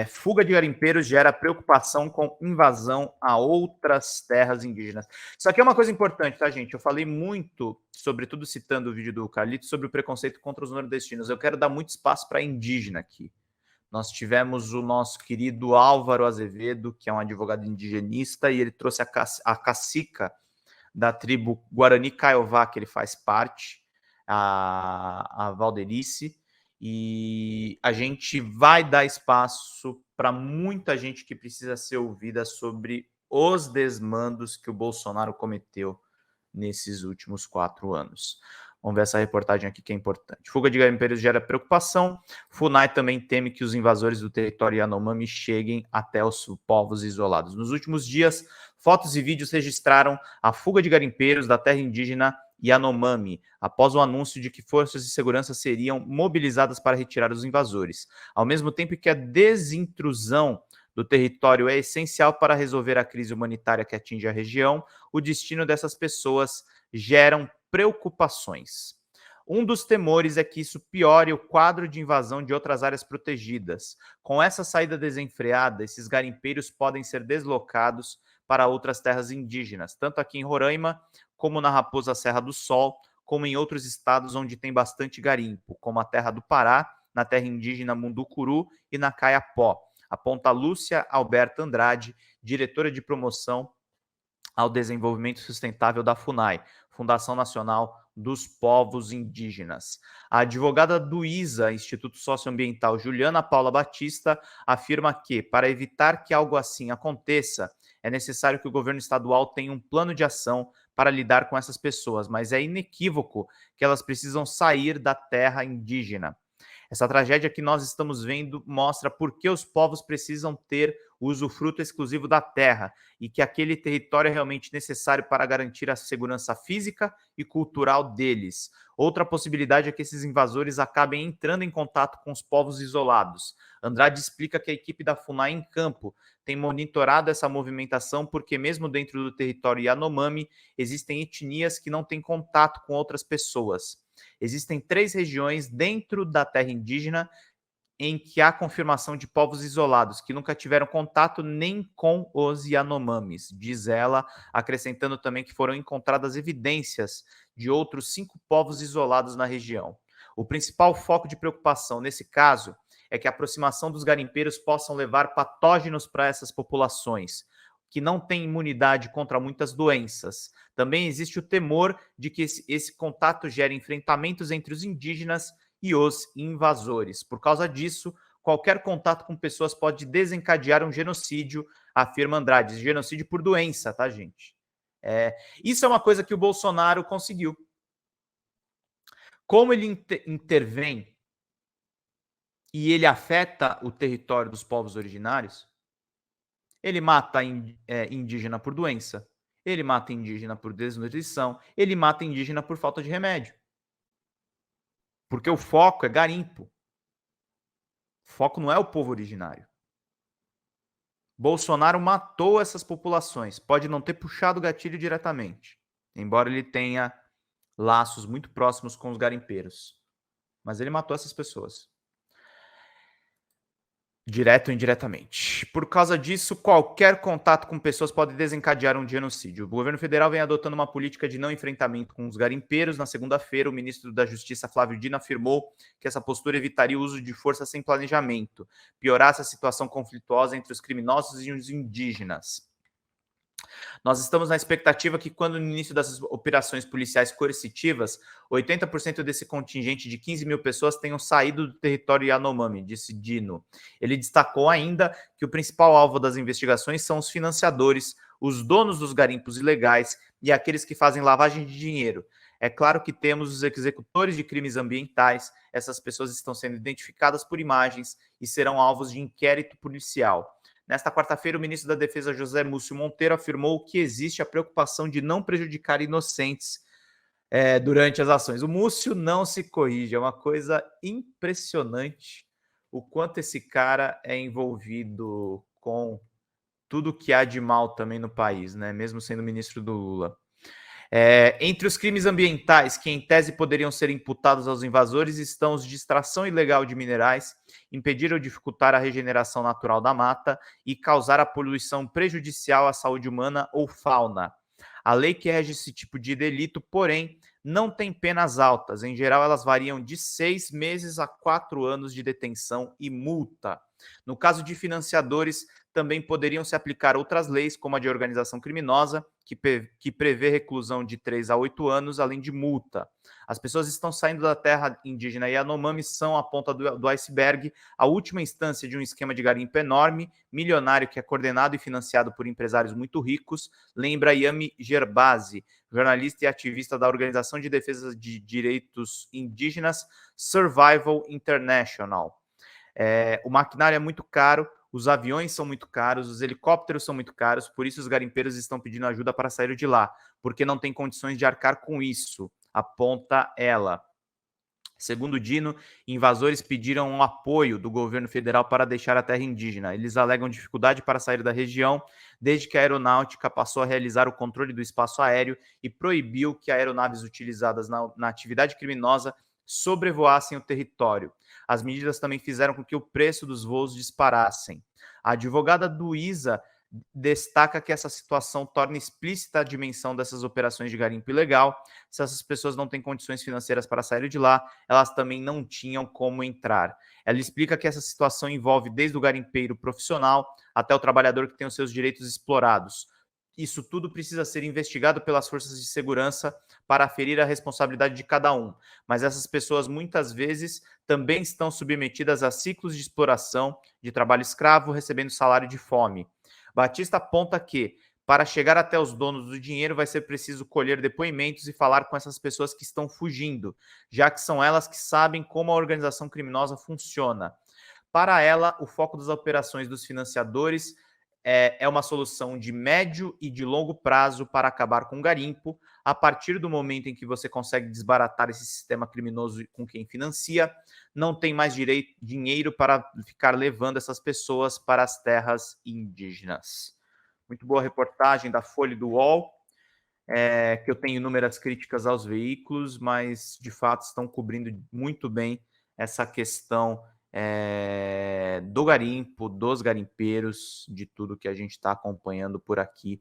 Fuga de garimpeiros gera preocupação com invasão a outras terras indígenas. Isso aqui é uma coisa importante, tá, gente? Eu falei muito, sobretudo citando o vídeo do Carlito, sobre o preconceito contra os nordestinos. Eu quero dar muito espaço para indígena aqui. Nós tivemos o nosso querido Álvaro Azevedo, que é um advogado indigenista, e ele trouxe a cacica da tribo Guarani Kaiowá, que ele faz parte, a Valderice, e a gente vai dar espaço para muita gente que precisa ser ouvida sobre os desmandos que o Bolsonaro cometeu nesses últimos 4 anos. Vamos ver essa reportagem aqui que é importante. Fuga de garimpeiros gera preocupação. FUNAI também teme que os invasores do território Yanomami cheguem até os povos isolados. Nos últimos dias, fotos e vídeos registraram a fuga de garimpeiros da terra indígena Yanomami, após o anúncio de que forças de segurança seriam mobilizadas para retirar os invasores. Ao mesmo tempo que a desintrusão do território é essencial para resolver a crise humanitária que atinge a região, o destino dessas pessoas geram preocupações. Um dos temores é que isso piore o quadro de invasão de outras áreas protegidas. Com essa saída desenfreada, esses garimpeiros podem ser deslocados para outras terras indígenas, tanto aqui em Roraima, como na Raposa Serra do Sol, como em outros estados onde tem bastante garimpo, como a terra do Pará, na terra indígena Munducuru e na Caiapó, aponta Lúcia Alberta Andrade, diretora de promoção ao desenvolvimento sustentável da FUNAI, Fundação Nacional dos Povos Indígenas. A advogada do ISA, Instituto Socioambiental, Juliana Paula Batista, afirma que, para evitar que algo assim aconteça, é necessário que o governo estadual tenha um plano de ação para lidar com essas pessoas, mas é inequívoco que elas precisam sair da terra indígena. Essa tragédia que nós estamos vendo mostra por que os povos precisam ter o usufruto exclusivo da terra e que aquele território é realmente necessário para garantir a segurança física e cultural deles. Outra possibilidade é que esses invasores acabem entrando em contato com os povos isolados. Andrade explica que a equipe da FUNAI em campo tem monitorado essa movimentação porque mesmo dentro do território Yanomami existem etnias que não têm contato com outras pessoas. Existem 3 regiões dentro da terra indígena em que há confirmação de povos isolados, que nunca tiveram contato nem com os Yanomamis, diz ela, acrescentando também que foram encontradas evidências de outros 5 povos isolados na região. O principal foco de preocupação nesse caso é que a aproximação dos garimpeiros possam levar patógenos para essas populações, que não têm imunidade contra muitas doenças. Também existe o temor de que esse contato gere enfrentamentos entre os indígenas e os invasores. Por causa disso, qualquer contato com pessoas pode desencadear um genocídio, afirma Andrade. Genocídio por doença, tá, gente? Isso é uma coisa que o Bolsonaro conseguiu. Como ele intervém e ele afeta o território dos povos originários, ele mata indígena por doença, ele mata indígena por desnutrição, ele mata indígena por falta de remédio. Porque o foco é garimpo. O foco não é o povo originário. Bolsonaro matou essas populações. Pode não ter puxado o gatilho diretamente, embora ele tenha laços muito próximos com os garimpeiros. Mas ele matou essas pessoas. Direto ou indiretamente. Por causa disso, qualquer contato com pessoas pode desencadear um genocídio. O governo federal vem adotando uma política de não enfrentamento com os garimpeiros. Na segunda-feira, o ministro da Justiça, Flávio Dino, afirmou que essa postura evitaria o uso de força sem planejamento, piorasse a situação conflituosa entre os criminosos e os indígenas. Nós estamos na expectativa que, quando no início dessas operações policiais coercitivas, 80% desse contingente de 15 mil pessoas tenham saído do território Yanomami, disse Dino. Ele destacou ainda que o principal alvo das investigações são os financiadores, os donos dos garimpos ilegais e aqueles que fazem lavagem de dinheiro. É claro que temos os executores de crimes ambientais, essas pessoas estão sendo identificadas por imagens e serão alvos de inquérito policial. Nesta quarta-feira, o ministro da Defesa, José Múcio Monteiro, afirmou que existe a preocupação de não prejudicar inocentes durante as ações. O Múcio não se corrige, é uma coisa impressionante o quanto esse cara é envolvido com tudo que há de mal também no país, né? Mesmo sendo ministro do Lula. Entre os crimes ambientais que, em tese, poderiam ser imputados aos invasores estão os de extração ilegal de minerais, impedir ou dificultar a regeneração natural da mata e causar a poluição prejudicial à saúde humana ou fauna. A lei que rege esse tipo de delito, porém, não tem penas altas. Em geral, elas variam de 6 meses a 4 anos de detenção e multa. No caso de financiadores, também poderiam se aplicar outras leis, como a de organização criminosa, que prevê reclusão de 3 a 8 anos, além de multa. As pessoas estão saindo da terra indígena Yanomami são a ponta do iceberg, a última instância de um esquema de garimpo enorme, milionário, que é coordenado e financiado por empresários muito ricos, lembra Yami Gerbasi, jornalista e ativista da Organização de Defesa de Direitos Indígenas Survival International. O maquinário é muito caro, os aviões são muito caros, os helicópteros são muito caros, por isso os garimpeiros estão pedindo ajuda para sair de lá, porque não tem condições de arcar com isso, aponta ela. Segundo Dino, invasores pediram um apoio do governo federal para deixar a terra indígena. Eles alegam dificuldade para sair da região, desde que a aeronáutica passou a realizar o controle do espaço aéreo e proibiu que aeronaves utilizadas na atividade criminosa sobrevoassem o território. As medidas também fizeram com que o preço dos voos disparassem. A advogada do ISA destaca que essa situação torna explícita a dimensão dessas operações de garimpo ilegal. Se essas pessoas não têm condições financeiras para sair de lá, elas também não tinham como entrar. Ela explica que essa situação envolve desde o garimpeiro profissional até o trabalhador que tem os seus direitos explorados. Isso tudo precisa ser investigado pelas forças de segurança para aferir a responsabilidade de cada um. Mas essas pessoas, muitas vezes, também estão submetidas a ciclos de exploração, de trabalho escravo, recebendo salário de fome. Batista aponta que, para chegar até os donos do dinheiro, vai ser preciso colher depoimentos e falar com essas pessoas que estão fugindo, já que são elas que sabem como a organização criminosa funciona. Para ela, o foco das operações dos financiadores é uma solução de médio e de longo prazo para acabar com o garimpo. A partir do momento em que você consegue desbaratar esse sistema criminoso com quem financia, não tem mais dinheiro para ficar levando essas pessoas para as terras indígenas. Muito boa reportagem da Folha e do UOL, que eu tenho inúmeras críticas aos veículos, mas de fato estão cobrindo muito bem essa questão do garimpo, dos garimpeiros, de tudo que a gente está acompanhando por aqui